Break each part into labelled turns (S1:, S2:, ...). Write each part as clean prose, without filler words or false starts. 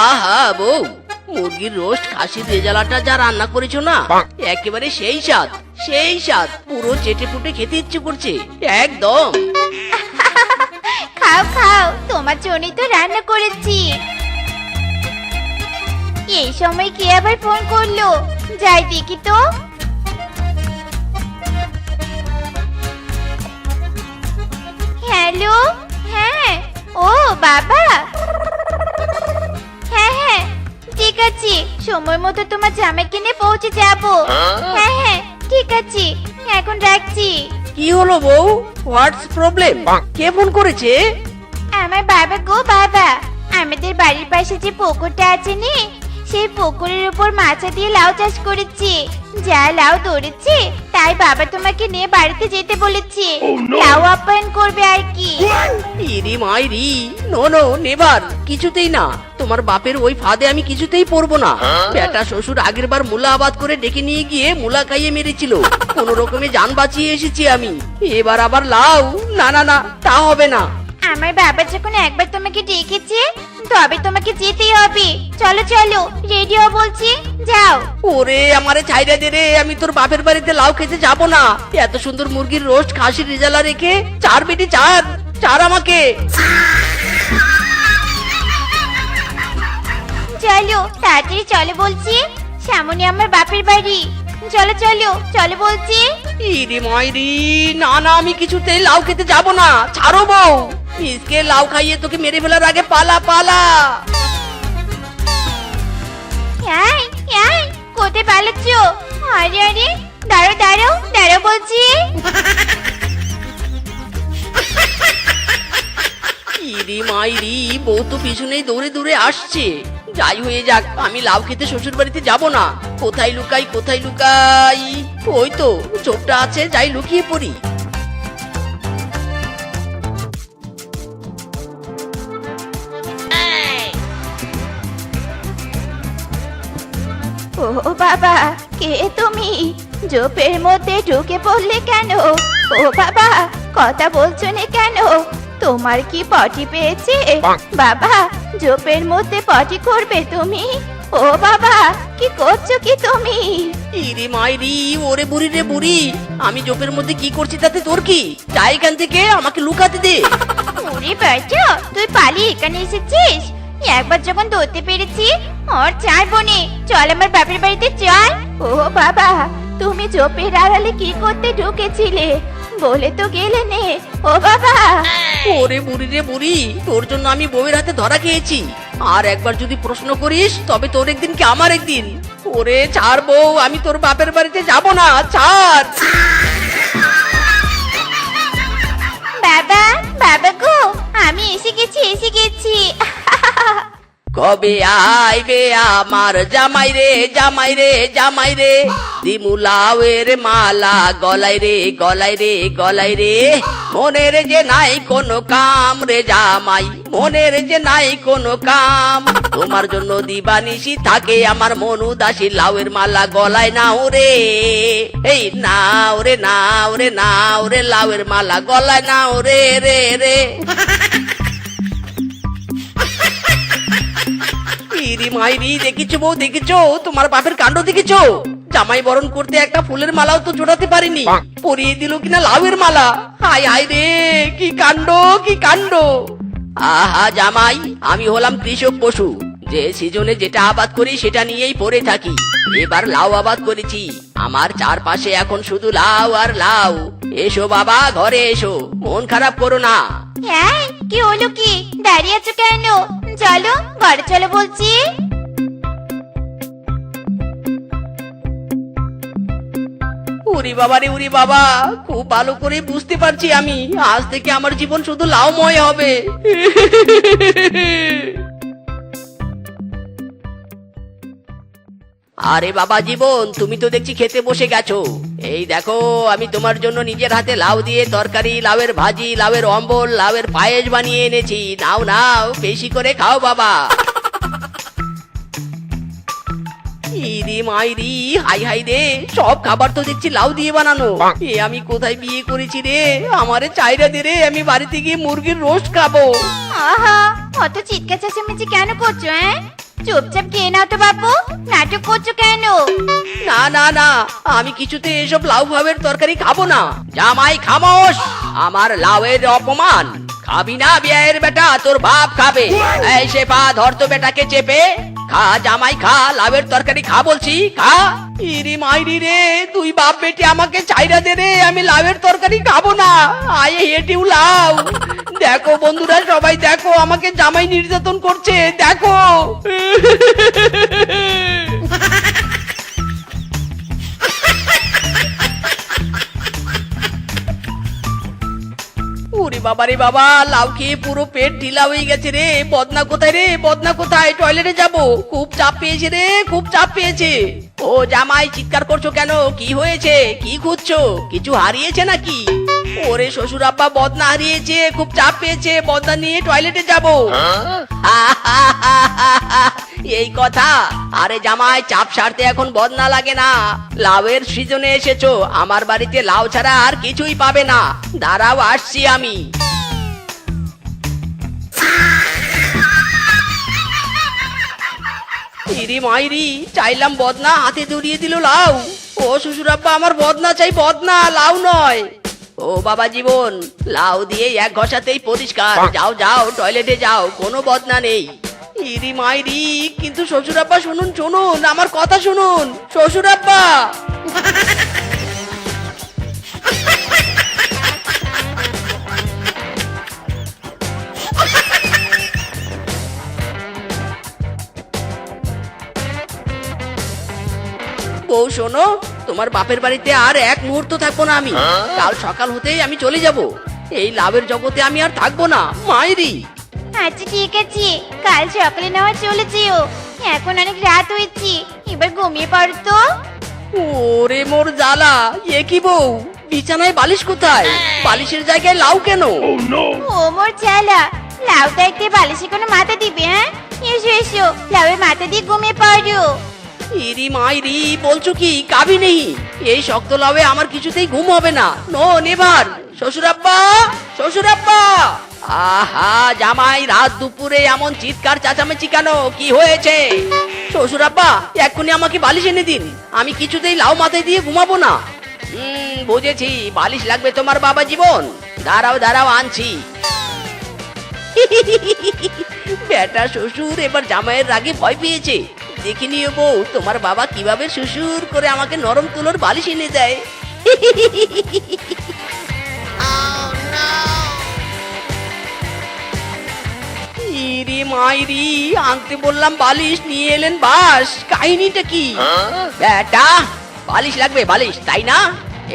S1: আহা বউ, মুরগির রোস্ট খাসির রেজালাটা যা রান্না করেছো না, একেবারে সেই স্বাদ, সেই স্বাদ, পুরো চেটে পুটে খেতে ইচ্ছে করছে একদম।
S2: খাও খাও, তোমার জন্যই তো রান্না করেছি। এই সময় কে আবার ফোন করলো? যাই দেখি তো। হ্যালো, হ্যাঁ, ও বাবা, হ্যাঁ হ্যাঁ ঠিক আছে, সময় মতো তোমার জামাই কিনে পৌঁছে যাব। হ্যাঁ হ্যাঁ ঠিক আছে, এখন রাখছি।
S1: কি হলো বউ, হোয়াটস প্রবলেম? কে ফোন করেছে?
S2: আমার বাবা গো বাবা, আমাদের বাড়ির পাশে যে পুকুরটা আছে নি, সেই পুকুরের উপর মাছা দিয়ে লাউ চাষ করেছে। যা লাউ ধরেছে তাই বাবা তোমাকে নিয়ে বাড়িতে যেতে বলেছে। লাউ আপ্যায়ন করবে আর কি।
S1: ইরি মাইরি, নো নো নেভার, কিছুতেই না। তোমার বাপের ওই ফাঁদে আমি কিছুতেই পড়বো না। বেটা শ্বশুর আগের বার মূলা আবাদ করে ডেকে নিয়ে গিয়ে মূলা খাইয়ে মেরেছিল, কোন রকমে জান বাঁচিয়ে এসেছি আমি। এবার আবার লাউ, না না না, তা হবে না।
S2: আমার বাবা যখন একবার তোমাকে ডেকেছে, তবে তোমাকে যেতেই হবে। চলো চলো, রেডি হও বলছি, যাও।
S1: ওরে আমারে ছাইরা দে রে, আমি তোর বাপের বাড়িতে লাউ খেতে যাব না। এত সুন্দর মুরগির রোস্ট খাসির রেজালা রেখে চার বেটি চার, চার আমাকে।
S2: চলো তাড়াতাড়ি চলো বলছি, সামনে আমার বাপের বাড়ি। চলো চলো চলো বলছি।
S1: ইরি মাইরি, না না, আমি কিছুতেই লাউ খেতে যাব না, ছাড়ো বউ। মিসকে লাউ খাইয়ে তোকে মেরে ফেলার আগে পালা পালা।
S2: এই এই কোথায় পালাচ্ছ? আরে আরে, দাঁড়াও দাঁড়াও দাঁড়াও বলছি।
S1: ইরি মাইরি, বউ তো পিছনেই দৌড়ে দৌড়ে আসছে। যাই হয়ে যাক, আমি লাউ খেতে শ্বশুর বাড়িতে যাব না। কোথায় লুকাই, কোথায় লুকাই? ওই তো চোপটা আছে, যাই লুকিয়ে পড়ি।
S2: ও বাবা, কে তুমি? জোপের মধ্যে ঢুকে পড়লে কেন? ও বাবা, কথা বলছো না কেন? তোমার কি পটি পেয়েছে? বাবা, জোপের মধ্যে পটি করবে তুমি? ও বাবা, কি করছো কি তুমি?
S1: ইরে মাইরি, ওরে বুড়ি রে বুড়ি, আমি জোপের মধ্যে কি করছি তাতে তোর কি? যা এখান থেকে, আমাকে লুকাতে দে।
S2: ওরে বাচ্চা, তুই পালিয়ে এখানে এসেছিস? একবার যখন ধরতে পেরেছি, আর ছাড়বো নে। চল আমার বাপের বাড়িতে চল। ও বাবা, তুমি জোপের আড়ালে কি করতে ঢুকেছিলে? বলে তো গেলে নে। ও বাবা,
S1: ওরে বুড়ি রে বুড়ি, তোর জন্য আমি বউয়ের হাতে ধরা খেয়েছি। আর একবার যদি প্রশ্ন করিস, তবে তোর একদিন কি আমার একদিন। ওরে ছাড় বউ, আমি তোর বাপের বাড়িতে যাব না, ছাড়।
S2: বাবা, বাবা গো, আমি এসে গেছি এসে গেছি।
S1: কবে আইবে আমার জামাই রে, জামাই রে, জামাই রে, দিমুলাওয়ের মালা গলায় রে, গলায় রে, গলায় রে। মনের যে নাই কোনো কাম রে জামাই, মনের যে নাই কোনো কাম। তোমার জন্য দিবানিশি থাকে আমার মন উদাসী, লাউয়ের মালা গলায় নাও রে। এই নাও রে, নাও রে, নাও রে, লাউয়ের মালা গলায় নাও রে রে রে। ইরি মাইরি, দেখেছো বউ, দেখেছো তোমার বাপের কাণ্ড, দেখেছো? জামাই বরণ করতে একটা ফুলের মালাও তো জোড়াতে পারিনি, পরিয়ে দিল কিনা লাউয়ের মালা। হায় হায় রে, কি কাণ্ড, কি কাণ্ড। আহা জামাই, আমি হলাম কৃষক পশু, যে সিজনে যেটা আবাদ করি সেটা নিয়েই পড়ে থাকি। এবার লাউ আবাদ করেছি, আমার চারপাশে এখন শুধু লাউ আর লাউ। এসো বাবা, ঘরে এসো, মন খারাপ করো না।
S2: হ্যাঁ, কি হলো কি? দাঁড়িয়ে আছো কেন? চলো ঘরে চলো বলছি।
S1: উরি বাবা রে, উরি বাবা, খুব ভালো করে বুঝতে পারছি আমি, আজ থেকে আমার জীবন শুধু লাউময় হবে। আরে বাবা জীবন, তুমি তো দেখছি খেতে বসে গেছো। এই দেখো, আমি তোমার জন্য নিজের হাতে লাউ দিয়ে তরকারি, লাউয়ের ভাজি, লাউয়ের অম্বল, লাউয়ের পায়েস বানিয়ে এনেছি। নাও নাও, বেশি করে খাও বাবা। ইরি মাইরি, হাই হাই রে, সব খাবার তো দেখছি লাউ দিয়ে বানানো। এ আমি কোথায় বিয়ে করেছি রে? আমারে চাইরা দে রে, আমি বাড়িতে গিয়ে মুরগির রোস্ট খাবো।
S2: আহা, অত চিৎকার চেঁচামেচি কেন করছো? চুপচাপ খেয়ে নাও তো বাপু, নাটক করছো কেন?
S1: না না না, আমি কিছুতে এসব লাউ ভাবের তরকারি খাবো না। জামাই খামোশ, আমার লাউয়ের অপমান। খাবি না বিয়ের বেটা, তোর বাপ খাবে। এই শেফা, ধর তো বেটাকে চেপে। খা জামাই খা, লাউয়ের তরকারি খা বলছি, খা। ইরি মাইরি রে, তুই বাপ বেটি আমাকে চাইরা দে রে, আমি লাউয়ের তরকারি খাবো না। আয়ে হেটিউ লাউ। দেখো বন্ধুরা, সবাই দেখো, আমাকে জামাই নির্যাতন করছে, দেখো। ওরে বাবা রে বাবা, লাউ খেয়ে পুরো পেট ঢিলা হয়ে গেছে রে। বদনা কোথায় রে, বদনা কোথায়? টয়লেটে যাব, খুব চাপ পেয়েছে রে, খুব চাপ পেয়েছে। ও জামাই, চিৎকার করছো কেন? কি হয়েছে? কি খুঁজছো? কিছু হারিয়েছে নাকি? ওরে শ্বশুর আব্বা, বদনা হারিয়েছে, খুব চাপ পেয়েছে, বদনা নিয়ে টয়লেটে যাব। এই কথা? আরে জামাই, চাপ সারতে এখন বদনা লাগে না। লাউয়ের সিজনে এসেছো, আমার বাড়িতে লাউ ছাড়া আর কিছুই পাবে না। দাঁড়াও, আসছি আমি। ইরি মাইরি, চাইলাম বদনা, হাতে ধরিয়ে দিল লাউ। ও শ্বশুর আব্বা, আমার বদনা চাই, বদনা, লাউ নয়। ও বাবা জীবন, লাউ দিয়ে এক ঘষাতেই পরিষ্কার। যাও যাও, টয়লেটে যাও, কোনো বদনা নেই। ইরি মাইরি, কিন্তু শ্বশুর আব্বা শুনুন, শুনুন আমার কথা শুনুন, শ্বশুর আব্বা। বউ শোনো, তোমার বাপের বাড়িতে আর এক মুহূর্ত থাকবো না আমি। কাল সকাল হতেই আমি চলে যাব। এই লাভের জগতে আমি আর থাকবো না, মাইরি।
S2: আচ্ছা ঠিক আছে, কাল সকালে না হয় চলে যেও। এখন অনেক রাত হয়েছে, এবার ঘুমিয়ে পড়ো তো।
S1: ওরে মোর জ্বালা, এ কি বউ, বিছানায় বালিশ কোথায়? বালিশের জায়গায় লাউ কেন?
S2: ও মোর চালা, লাউ দেখতে বালিশে কোনো মাথা দিবে? হ্যাঁ, এসো এসো, লাউয়ের মাথা দিয়ে ঘুমিয়ে পড়ো।
S1: ইরি মাইরি, বলছো কি? কাবি নেই, এই শক্ত লাউয়ে আমার কিছুতেই ঘুম হবে না। No never. শ্বশুর আব্বা, শ্বশুর আব্বা। আহা জামাই, রাত দুপুরে এমন চিৎকার চেঁচামেচি কেন? কি হয়েছে? শ্বশুর আব্বা, এক্ষুনি আমাকে বালিশ এনে দিন, আমি কিছুতেই লাউ মাথায় দিয়ে ঘুমাবো না। বুঝেছি, বালিশ লাগবে তোমার বাবা জীবন। দাঁড়াও দাঁড়াও, আনছি। বেটা শ্বশুর এবার জামাইয়ের রাগে ভয় পেয়েছে। দেখে নিও বউ, তোমার বাবা কিভাবে শ্বশুর করে আমাকে নরম তুলোর বালিশ এনে দেয়। ইরি মাইরি, আনতে বললাম বালিশ, নিয়ে এলেন বাস। কাহিনীটা কি? বেটা, বালিশ লাগবে, বালিশ তাই না?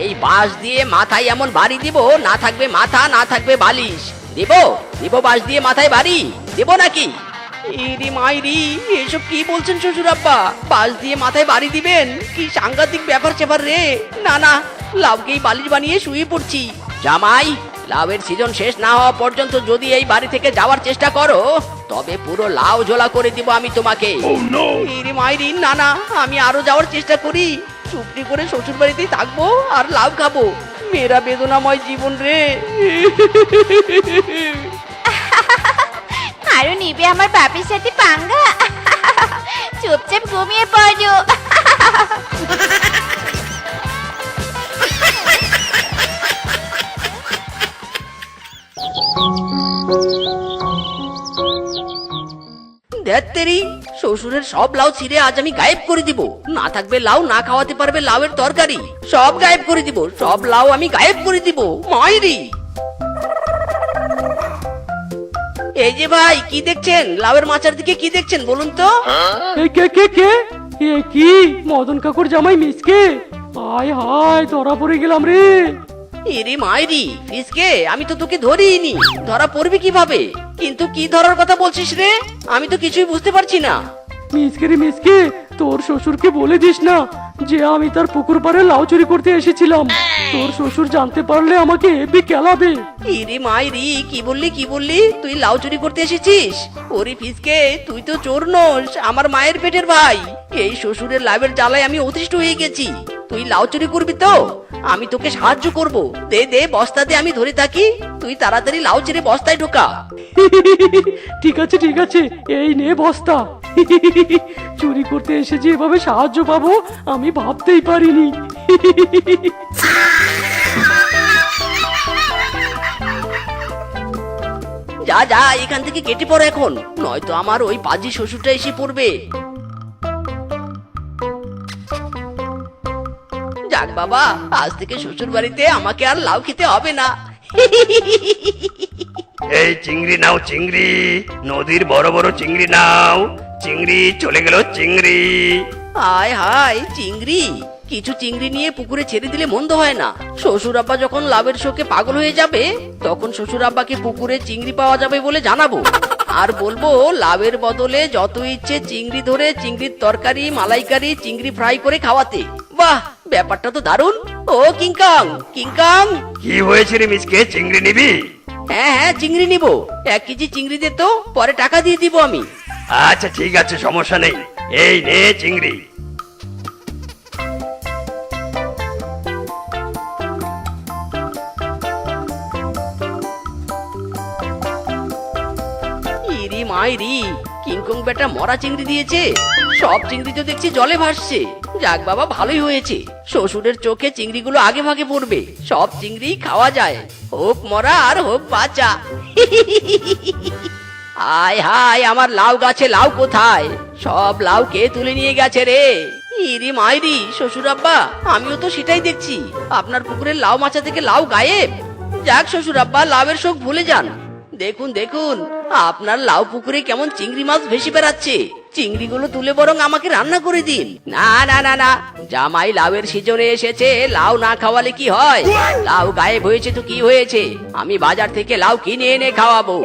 S1: এই বাস দিয়ে মাথায় এমন বাড়ি দিব, না থাকবে মাথা, না থাকবে বালিশ। দিব দিব বাস দিয়ে মাথায় বাড়ি দিব নাকি? ইরি মাইরি, এসব কি বলছেন শ্বশুর আব্বা? বাস দিয়ে মাথায় বাড়ি দিবেন? কি সাংঘাতিক ব্যাপার চেপার রে। না না, লাউকেই বালিশ বানিয়ে শুয়ে পড়ছি। জামাই, লাউয়ের সিজন শেষ না হওয়া পর্যন্ত যদি এই বাড়ি থেকে যাওয়ার চেষ্টা করো, তবে পুরো লাউ ঝোলা করে দিব আমি তোমাকে। ইরি মাইরি, না না, আমি আরো যাওয়ার চেষ্টা করি। চুপটি করে শ্বশুর বাড়িতেই থাকবো আর লাউ খাবো। মেয়েরা বেদনাময় জীবন রে।
S2: আরো নিবে আমার বাপের সাথে পাঙ্গা? চুপচাপ ঘুমিয়ে পড়ো।
S1: ধ্যাত্তেরি, শ্বশুরের সব লাউ ছিঁড়ে আজ আমি গায়েব করে দিব। না থাকবে লাউ, না খাওয়াতে পারবে লাউয়ের তরকারি, সব গায়েব করে দিব। সব লাউ আমি গায়েব করে দিব, মাইরি। এই যে ভাই, কি দেখছেন? লাউয়ের মাচার দিকে কি দেখছেন বলুন তো?
S3: কে কে কে এ কি মদন কাকুর জামাই মিসকে? হায় হায়, ধরা পড়ে গেলাম রে।
S1: ইরি মাইরি, ফিসকে, আমি তো তোকে ধরিনি। ধরা পড়বি কিভাবে? কিন্তু কি ধরার কথা বলছিস রে? আমি তো কিছুই বুঝতে পারছি না।
S3: মিসকে রে মিসকে, তোর শ্বশুরকে বলে দিস না যে আমি তার পুকুর পাড়ে লাউ চুরি করতে এসেছিলাম। তোর শ্বশুর জানতে পারলে আমাকে হেবি কেলাবে।
S1: ইরি মাইরি, কি বললি কি বললি? তুই লাউ চুরি করতে এসেছিস? ওরে ফিসকে, তুই তো চোর নোস, আমার মায়ের পেটের ভাই। এই শ্বশুরের লাভের জ্বালায় আমি অতিষ্ঠ হয়ে গেছি। তুই লাউ চুরি করবি তো? আমি তোকে সাহায্য করব। দে দে, বস্তা দে, আমি ধরে থাকি। তুই তাড়াতাড়ি লাউ ছেড়ে বস্তায় ঢোকা।
S3: ঠিক আছে ঠিক আছে, এই নে বস্তা। চুরি করতে এসে যে এভাবে সাহায্য পাবো আমি ভাবতেই পারিনি।
S1: যা যা এখান থেকে কেটে পড়ো এখন, নয়তো আমার ওই পাজি শ্বশুরটা এসে পড়বে। যাক বাবা, আজ থেকে শ্বশুর বাড়িতে আমাকে আর লাউ খেতে হবে না।
S4: এই চিংড়ি নাও চিংড়ি, নদীর বড় বড় চিংড়ি নাও। চিংড়ি চলে গেল চিংড়ি।
S1: হায় হায়, চিংড়ি! কিছু চিংড়ি নিয়ে পুকুরে ছেড়ে দিলে মন্দ হয় না। শ্বশুর আব্বা যখন লাভের শোকে পাগল হয়ে যাবে, তখন শ্বশুর আব্বাকে পুকুরে চিংড়ি পাওয়া যাবে বলে জানাবো, আর বলবো লাভের বদলে যত ইচ্ছে চিংড়ি ধরে চিংড়ির তরকারি, মালাইকারি, চিংড়ি ফ্রাই করে খাওয়াতে। বাহ, ব্যাপারটা তো দারুণ। ও কিংকং, কিংকং!
S4: কি হয়েছে রে মিসকে, চিংড়ি নিবি?
S1: হ্যাঁ হ্যাঁ, চিংড়ি নিব। 1 কেজি চিংড়ি দে তো, পরে টাকা দিয়ে দিব আমি।
S4: আচ্ছা ঠিক আছে, সমস্যা নেই। এই নে চিংড়ি।
S1: ইরি মাইরি, কিংকং বেটা মরা চিংড়ি দিয়েছে। সব চিংড়ি তো দেখছি জলে ভাসছে। যাক বাবা, ভালোই হয়েছে। শ্বশুরের চোখে চিংড়িগুলো আগে ভাগে পড়বে, সব চিংড়ি খাওয়া যায়, হোক মরা আর হোক বাঁচা। হায় হায়, আমার লাউ গাছে লাউ কোথায়? সব লাউ কে তুলে নিয়ে গেছে রে? ইরি মাইরি, শ্বশুর আব্বা, আমিও তো সেটাই দেখছি। আপনার পুকুরের লাউ মাচা থেকে লাউ গায়েব। যাক শ্বশুর আব্বা, লাউয়ের শোক ভুলে যান। দেখুন দেখুন, আপনার লাউ পুকুরে কেমন চিংড়ি মাছ ভেসে বেড়াচ্ছে। চিংড়িগুলো তুলে বরং আমাকে রান্না করে দিন। না না না না, জামাই লাউয়ের সিজনে এসেছে, লাউ না খাওয়ালে কি হয়? লাউ গায়েব হয়েছে তো কি হয়েছে, আমি বাজার থেকে লাউ কিনে এনে খাওয়াবো।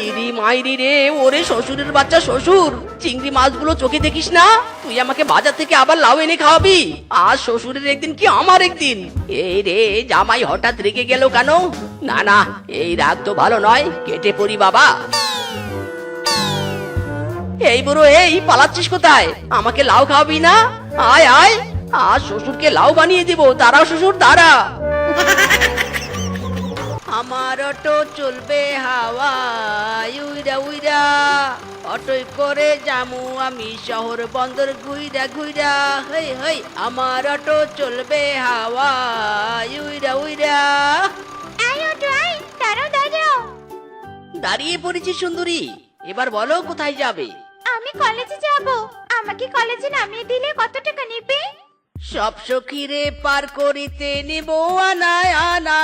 S1: ইরি মাইরি রে, ওরে শ্বশুরের বাচ্চা শ্বশুর, চিংড়ি মাছগুলো চোখে দেখিস না? তুই আমাকে বাজার থেকে আবার লাউ এনে খাওয়াবি? আর শ্বশুরের একদিন কি আমার একদিন? এই রে, জামাই হঠাৎ রেগে গেল কেন? না না, এই রাগ তো ভালো নয়, কেটে পড়ি বাবা। এই বুড়ো, এই পালাচ্ছিস কোথায়? আমাকে লাউ খাওয়াবি না? আয় আয়, আজ শ্বশুরকে লাউ বানিয়ে দিব। দাঁড়াও শ্বশুর, দাঁড়া। আমার অটো চলবে হাওয়ায়, উইরা উইরা অটোয় করে যামু আমি শহর বন্দর ঘুইরা ঘুইরা। হই হই, আমার অটো চলবে হাওয়ায়, উইরা উইরা।
S2: আয় অটো আয়, দাঁড়াও দাঁড়াও।
S1: দাঁড়িয়ে পড়েছি সুন্দরী, এবার বলো কোথায় যাবে?
S2: আমি কলেজে যাব, আমাকে কলেজে নামিয়ে দিলে কত টাকা নেবে?
S1: সব সখীরে পার করিতে নিব আনায় আনা,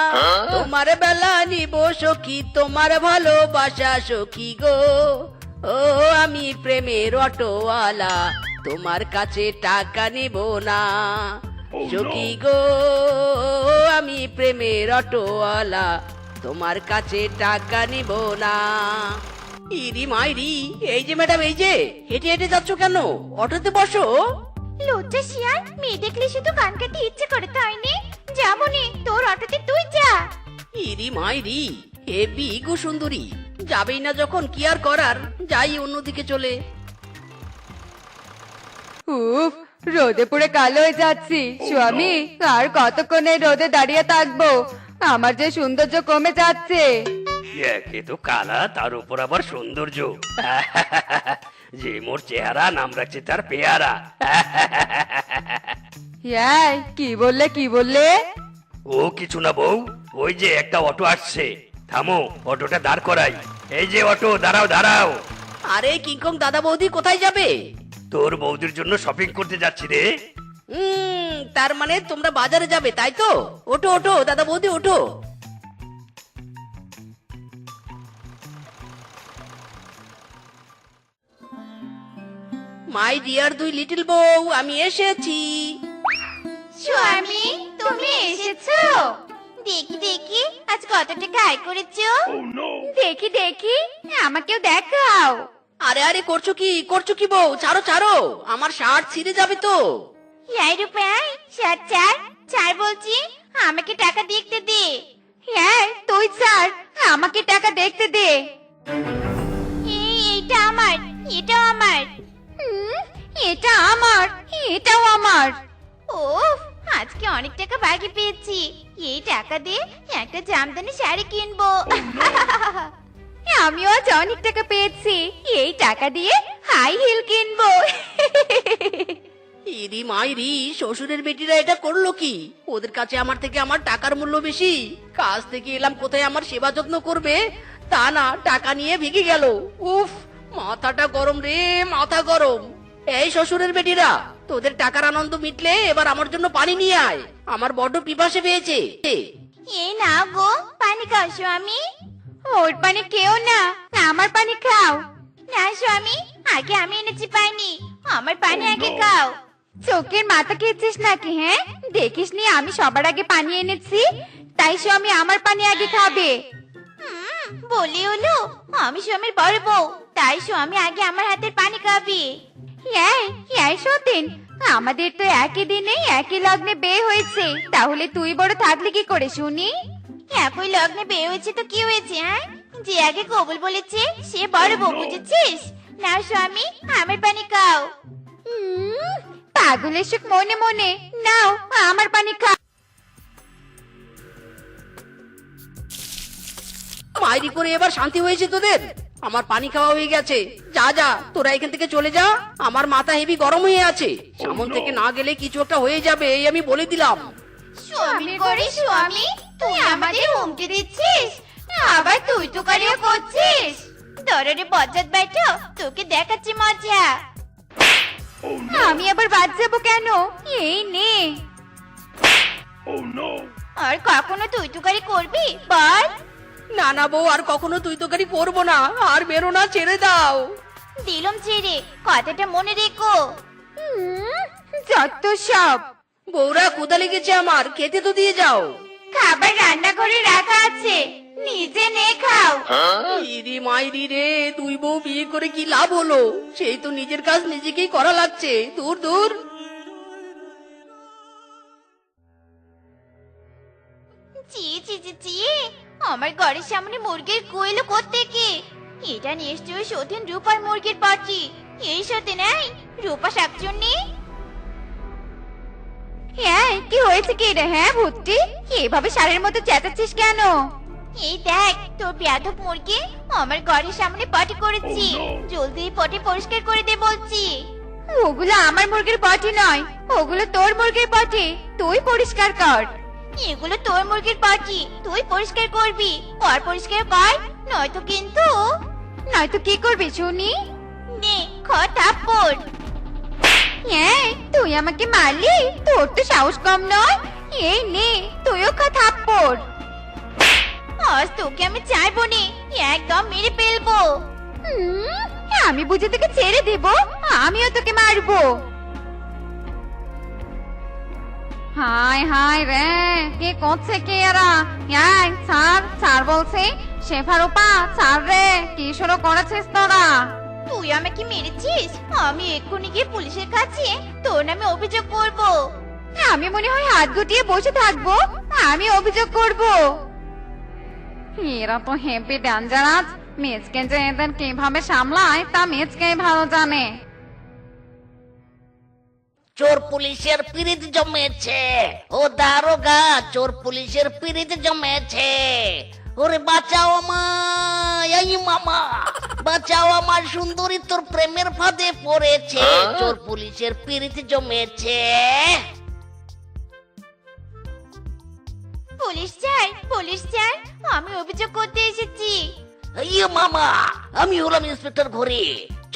S1: তোমার বেলা নিব সখী, তোমার ভালোবাসা সখী গো। ও আমি প্রেমের অটোওয়ালা, তোমার কাছে টাকা নিব না সখী গো। আমি প্রেমের অটোওয়ালা, তোমার কাছে টাকা নিব না। ইরি মাইরি, এই যে ম্যাডাম, এই যে হেঁটে হেঁটে যাচ্ছ কেন? অটোতে বসো।
S2: লজ্জা শিয়াল, মেয়ে দেখলে শুধু কান কাটি ইচ্ছে করে, তাই নে? যাবো নে, তোর অটোতে তুই যা।
S1: ইরি মাইরি, হেবি গো সুন্দরী, যাবেই না যখন কি আর করার, যাই অন্যদিকে চলে।
S5: উফ, রোদে পুড়ে কালো হয়ে যাচ্ছি স্বামী। আর কতক্ষণে রোদে দাঁড়িয়ে থাকবো? আমার যে সৌন্দর্য কমে যাচ্ছে।
S4: একে তো কালা, তার উপর আবার সৌন্দর্য। যে মোর চেহারা, নাম রাখছে তার পেয়ারা।
S5: এই, কি বললে কি বললে?
S4: ও কিছু না বউ, ওই যে একটা অটো আসছে, থামো, অটোটা দাঁড় করাই। এই যে অটো, দাঁড়াও দাঁড়াও।
S1: আরে কিংকং দাদা বৌদি, কোথায় যাবে?
S4: তোর বৌদির জন্য শপিং করতে যাচ্ছি রে।
S1: তার মানে তোমরা বাজারে যাবে, তাই তো? ওঠো ওঠো দাদা বৌদি, ওঠো। মাই ডিয়ার দুই লিটল বউ, আমি এসেছি।
S2: স্বামী, তুমি এসেছো? দেখি দেখি, আজ কত টাকা আয় করেছো? দেখি দেখি, আমাকেও দেখাও।
S1: আরে আরে, করছো কি বউ? ছাড়ো ছাড়ো, আমার শার্ট ছিঁড়ে যাবে তো।
S2: এই রূপাই, সাত চার চার বলছি, আমাকে টাকা দেখতে দে।
S5: হ্যাঁ তুই স্যার, আমাকে টাকা দেখতে দে।
S2: এইটা আমার, এটাও আমার।
S5: এটা আমার, এটাও আমার।
S2: ওফ, আজকে অনেক টাকা বাকি পেয়েছি। এই টাকা দিয়ে একটা জামদানি শাড়ি কিনবো।
S5: আমিও আজ অনেক টাকা পেয়েছি। এই টাকা দিয়ে
S2: হাই হিল কিনবো।
S1: ইরি মাইরি, শ্বশুরের বেটিরা এটা করলো কি? ওদের কাছে আমার থেকে আমার টাকার মূল্য বেশি। কাজ থেকে এলাম কোথায় আমার সেবা যত্ন করবে, তা না টাকা নিয়ে ভেগে গেল। উফ, মাথাটা গরম রে, মাথা গরম। এই শ্বশুরের বেটিরা, তোদের টাকার আনন্দ মিটলে এবার আমার জন্য পানি নিয়ে আয়, আমার বড্ড পিপাসে পেয়েছে।
S2: এই না গো, পানি খাও স্বামী। ওর পানি খেও না, আমার পানি খাও। না স্বামী, আগে আমি এনেছি পানি, আমার পানি আগে খাও। চোখের মাথা খেয়েছিস নাকি? হ্যাঁ, দেখিস নি আমি সবার আগে পানি এনেছি, তাই স্বামী আমার পানি আগে খাবে। বলি হলো, আমি স্বামীর বড় বউ, তাই স্বামী আগে আমার হাতের পানি খাবে। এই সতীন, আমাদের তো একই দিনে একই লগ্নে বিয়ে হয়েছে, তাহলে তুই বড় থাকলে কি করে শুনি? একই লগ্নে বিয়ে হয়েছে তো কি হয়েছে? হ্যাঁ, যে আগে কবুল বলেছে সে বড় বউ, বুঝেছিস? না স্বামী, আমার পানি খাও। পাগলের সুখ মনে মনে, নাও আমার পানি খাও।
S1: মাইরি করে এবার শান্তি হয়েছে তোদের? আমার পানি খাওয়া হয়ে গেছে। যা যা, তোরা এখান থেকে চলে যা, আমার মাথা হেভি গরম হয়ে আছে। সামন থেকে না গেলে কিছু একটা হয়ে যাবে, এই আমি বলে দিলাম।
S2: স্বামী করে স্বামী, তুই আমাদের হুমকি দিচ্ছিস, আবার তুই তো কারিও করছিস। দররে বজ্জাত বেটো, তোকে দেখাচ্ছি মজা। আমি আবার বাদ যাবো কেন? এই নে। আর কখনো তুই তুকারি করবি বল?
S1: না না বউ, আর কখনো তুই তোকারি করবো না, আর বেরো না, ছেড়ে দাও।
S2: দিলুম ছেড়ে, কথাটা মনে রেখো। যত সব।
S1: বউরা, ক্ষুধা লেগেছে আমার, খেতে তো দিয়ে যাও।
S2: খাবার রান্না করে রাখা আছে, নিজে নে খাও।
S1: ইরি মাইরি রে, তুই বউ বিয়ে করে কি লাভ হলো? সেই তো নিজের কাজ নিজেকেই করা লাগছে। দূর দূর।
S2: চি চি চি চি, আমার ঘরের সামনে মুরগির কোয়েলো কোত্থেকে? এটা নিশ্চয়ই সতীন রূপার মুরগির পাটি। এই সাথে নাই রূপা শাকচুন্নি। হ্যাঁ, কি হয়েছে কি রে? হ্যাঁ ভূতটি, এভাবে সারের মতো চেঁচাচ্ছিস কেন? এই দেখ, তোর বেয়াদব মুরগি আমার ঘরের সামনে পটি করেছি। জলদি পটি পরিষ্কার করে দে বলছি। ওগুলো আমার মুরগির পটি নয়, ওগুলো তোর মুরগির পটি, তুই পরিষ্কার কর। এগুলো তোর মুরগির পটি, তুই পরিষ্কার করবি। কর, পরিষ্কার কর, নয়তো কিন্তু। নয়তো কি করবি শুনি? নে, খা থাপ্পড়। হ্যাঁ, তুই আমাকে মারলি? তোর তো সাহস কম নয়। এই নে, তুইও খা থাপ্পড়। আজ তোকে আমি চাইবো নি, একদম মেরে ফেলবো। আমি বুঝে তোকে ছেড়ে দেব? আমিও তোকে মারবো। হাই হাই রে, কে করছে কে এরা? এই স্যার, স্যার বলছে। শেফারূপা, স্যার রে, কি শুরু করেছিস তোরা? তুই আমাকে মেরেছিস, আমি এক্ষুনি গিয়ে পুলিশের কাছে তোর নামে অভিযোগ করব। আমি মনে হয় হাত গুটিয়ে বসে থাকবো, আমি অভিযোগ করব।
S5: এরা তো হেভি ডেঞ্জারাস, মেজকে যে এদের কিভাবে সামলায় তা মেজকেই ভালো জানে।
S1: চোর পুলিশের পিরিত জমেছে, ও দারোগা, চোর পুলিশের পিরিত জমেছে। ওরে বাঁচাও আমায়, এই মামা বাঁচাও আমার সুন্দরী, তোর প্রেমের ফাঁদে পড়েছে। চোর পুলিশের পিরিত জমেছে।
S2: পুলিশ স্যার, পুলিশ স্যার, আমি অভিযোগ করতে এসেছি।
S1: ইয়ে মামা, আমি হলাম ইন্সপেক্টর ঘড়ি।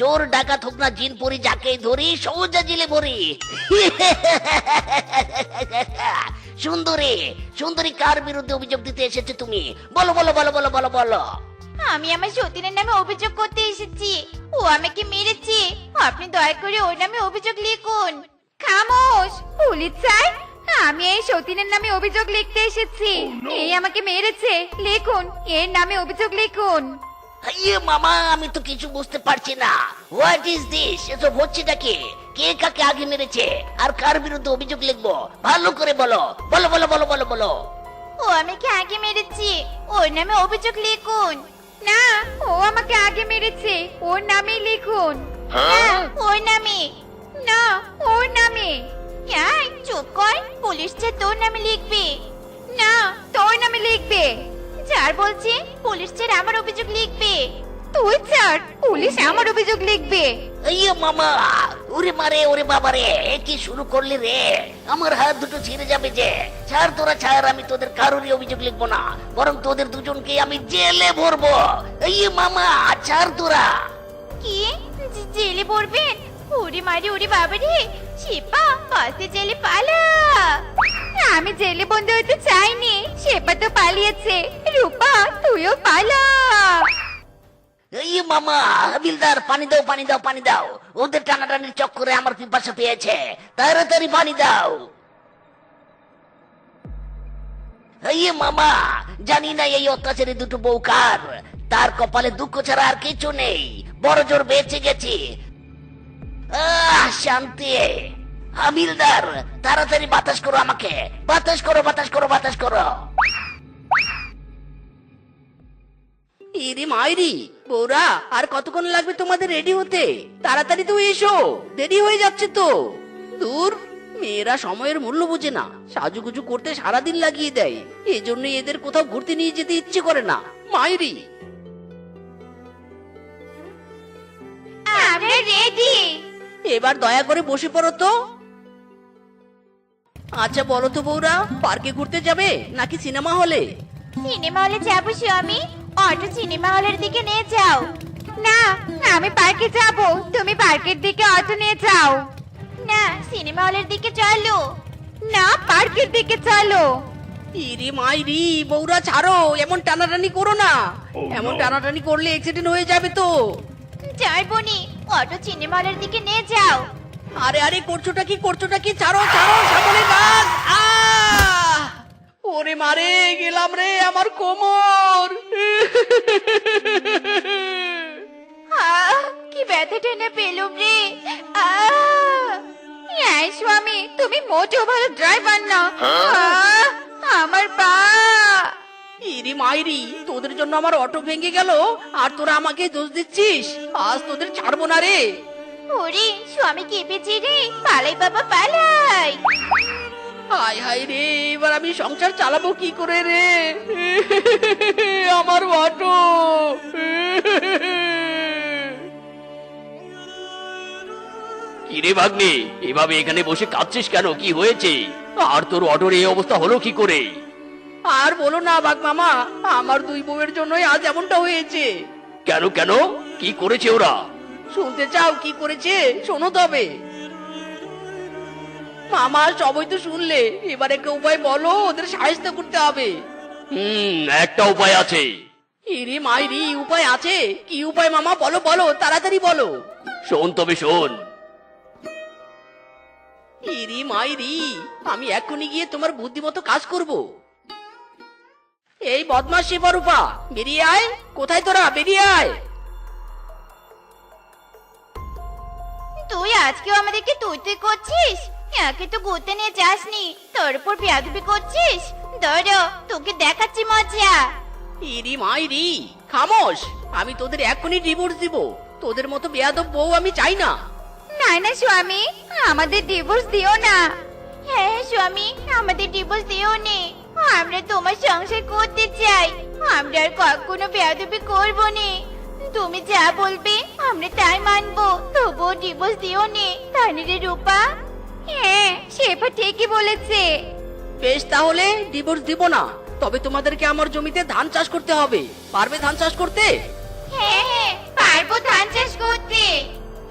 S1: চোর ডাকাত হোক না জিন পরি, যাকে ধরি সহজা জেলে ভরি। সুন্দরী, সুন্দরী, কার বিরুদ্ধে অভিযোগ দিতে এসেছে তুমি? বলো বলো বলো বলো বলো বলো।
S2: আমি আমার সতীনের নামে অভিযোগ করতে এসেছি, ও আমাকে মেরেছে। আপনি দয়া করে ওর নামে অভিযোগ লিখুন। খামোশ, পুলিশ স্যার, আমি এই সতীনের নামে অভিযোগ লিখতে এসেছি। এই আমাকে মেরেছে, লিখুন, এর নামে অভিযোগ লিখুন।
S1: ইয়ে মামা, আমি তো কিছু বুঝতে পারছি না। What is this? এসব হচ্ছেটা কি? কে কাকে আগে মেরেছে আর কার বিরুদ্ধে অভিযোগ লিখবো? ভালো করে বলো বলো বলো বলো বলো বলো।
S2: ও আমাকে আগে মেরেছে, ওর নামে অভিযোগ লিখুন। না, ও আমাকে আগে মেরেছে, ওর নামেই লিখুন। না, ওর নামে। না, ওর নামে। এই চুপ কর, পুলিশ যে তোর নামে লিখবে। না, তোর নামে লিখবে। যার বলছি পুলিশ যে আমার অভিযোগ লিখবে।
S5: তুই ছাড়, পুলিশ আমার অভিযোগ লিখবে।
S6: এই মামা, ওরে মারে ওরে বাবা রে, কি শুরু করলি রে? আমার হাত দুটো ছিঁড়ে যাবে যে। ছাড় তোরা ছাড়, আমি তোদের কারোরই অভিযোগ লিখবো না, বরং তোদের দুজনকে আমি জেলে ভরবো। এই মামা ছাড় তোরা।
S2: কি জেলে পড়বেন? ওরে মারি ওরে বাবা রে, শিপা বাসে জেলে পালা।
S5: আমি জেলে বন্ধ হতে চাইনি, শেপা তো পালিয়েছে। রূপা তুইও পালা।
S6: এই মামা, হাবিলদার পানি দাও পানি দাও পানি দাও, ওদের টানাটানির চক্করে আমার পিপাসা পেয়েছে, তাড়াতাড়ি পানি দাও। এই মামা, জানি না এই অত্যাচারী দুটো বউ কার, তার কপালে দুঃখ ছাড়া আর কিছু নেই, বড় জোর বেঁচে গেছি। শান্তি। হাবিলদার তাড়াতাড়ি বাতাস করো আমাকে, বাতাস করো বাতাস করো বাতাস করো।
S1: ইরি মাইরি, বৌরা আর কতক্ষণ লাগবে তোমাদের রেডি হতে? তাড়াতাড়ি তো এসো, দেরি হয়ে যাচ্ছে তো। দূর, মেয়েরা সময়ের মূল্য বোঝে না, সাজুগুজু করতে সারাদিন লাগিয়ে দেয়, এজন্য এদের কোথাও ঘুরতে নিয়ে যেতে ইচ্ছে করে না। মাইরি,
S2: আমরা রেডি।
S1: এবার দয়া করে বসে পড়ো তো। আচ্ছা বলো তো বৌরা, পার্কে ঘুরতে যাবে নাকি সিনেমা হলে?
S2: সিনেমা হলে যাবো স্বামী, অটো সিনেমা হলের দিকে নিয়ে যাও।
S5: না, আমি পার্কে যাব, তুমি পার্কের দিকে অটো নিয়ে যাও।
S2: না, সিনেমা হলের দিকে চলো।
S5: না, পার্কের দিকে চলো।
S1: ইরি মাইরি, বৌরা ছাড়ো, এমন টানাটানি করো না, এমন টানাটানি করলে অ্যাক্সিডেন্ট হয়ে যাবে তো।
S2: যাইবনি, অটো সিনেমা হলের দিকে নিয়ে যাও।
S1: আরে আরে, করছোটা কি ছাড়ো ছাড়ো, সামনে গাছ। ওরে মারে গেলাম রে, আমার কোমর।
S2: কি ব্যথা টেনে পেলুম রে।
S5: এই স্বামী, তুমি মোটেও ভালো ড্রাইভার না। আমার পা।
S1: ইরি মাইরি, তোদের জন্য আমার অটো ভেঙে গেল, আর তোরা আমাকে দোষ দিচ্ছিস। আজ তোদের ছাড়বো না রে।
S2: ওরে স্বামী কেঁপেছে রে, পালাই বাবা পালাই।
S1: হাই হাই রে, এবার আমি সংসার চালাবো কি করে রে? আমার অটো।
S4: কিরে ভাগ্নে, এভাবে এখানে বসে কাঁদছিস কেন? কি হয়েছে? আর তোর অটোর এই অবস্থা হলো কি করে?
S1: আর বলো না বাঘ মামা, আমার দুই বউয়ের জন্যই আজ এমনটা হয়েছে।
S4: কেন কেন, কি করেছে ওরা?
S1: শুনতে চাও কি করেছে? শোনো তবে। মামা সবই তো শুনলে, এবার একটা উপায় বলো, ওদের সাহায্য করতে হবে।
S4: একটা উপায় আছে।
S1: ইরি মাইরি, উপায় আছে? কি উপায় মামা, বলো বলো, তাড়াতাড়ি বলো।
S4: শোন তবে শোন।
S1: ইরি মাইরি, আমি এখনই গিয়ে তোমার বুদ্ধিমতো কাজ করব। এই বদমাস শিবরূপা, বেরিয়ে আয়। কোথায় তোরা? বেরিয়ে আয়।
S2: তুই আজকেও আমাদেরকে তুই তুই করছিস? একে তো ঘুরতে নিয়ে যাসনি, তোর উপর বেয়াদবি করছিস। ধরো, তোকে দেখাচ্ছি মজা।
S1: ইরি মাইরি, খামোশ। আমি তোদের এখনই ডিভোর্স দিব। তোদের মতো বেয়াদব বউ আমি চাই না।
S5: না না স্বামী, আমাদের ডিভোর্স দিও না।
S2: হ্যাঁ স্বামী, আমাদের ডিভোর্স দিও নে, আমরা তোমার সংসার করতে চাই, আমরা আর কখনো বেয়াদবি করবো নে। তুমি যা বলবে আমরা তাই মানবো, তবুও ডিভোর্স দিও নে, তাই রে রূপা।
S5: হ্যাঁ, শেফা ঠিকই বলেছে।
S1: বেশ, তাহলে ডিভোর্স দিব না, তবে তোমাদেরকে আমার জমিতে ধান চাষ করতে হবে। পারবে ধান চাষ করতে?
S2: হ্যাঁ হ্যাঁ, পারবো ধান চাষ করতে।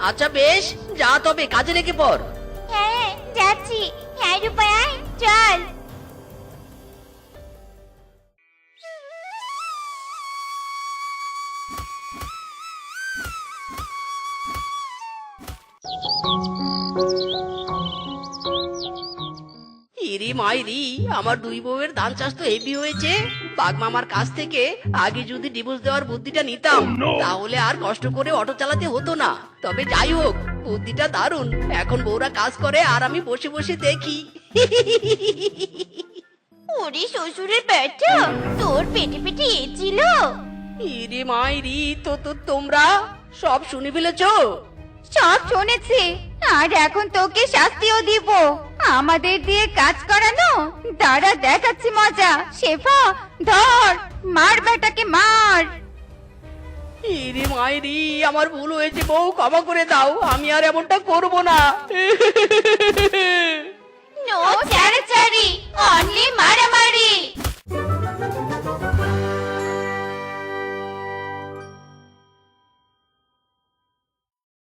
S1: আচ্ছা বেশ, যা তবে কাজে লেগে পড়।
S2: হ্যাঁ যাচ্ছি। হ্যাঁ রূপা, আয়, চল।
S1: ইরি মাইরি, আমার দুই বউয়ের ধান চাষ তো হেভি হয়েছে। বাঘ মামার কাছ থেকে আগে যদি ডিভোর্স দেওয়ার বুদ্ধিটা নিতাম, তাহলে আর কষ্ট করে অটো চালাতে হতো না। তবে যাই হোক, বুদ্ধিটা দারুণ। এখন বউরা কাজ করে আর আমি বসে বসে দেখি।
S2: ওরে শ্বশুরের পেটে, তোর পেটে পেটে এ ছিল?
S1: ইরি মাইরি, তো তোমরা সব শুনে ফেলেছো?
S5: সব শুনেছি, আর এখন তোকে শাস্তিও দিব। আমাদের দিয়ে কাজ করানো, দাঁড়া দেখাচ্ছি মজা। শেফা, ধর, মার বেটাকে মার।
S1: ইরি মাইরি, আমার ভুল হয়েছে বউ, ক্ষমা করে দাও, আমি আর এমনটা করব না।
S2: নো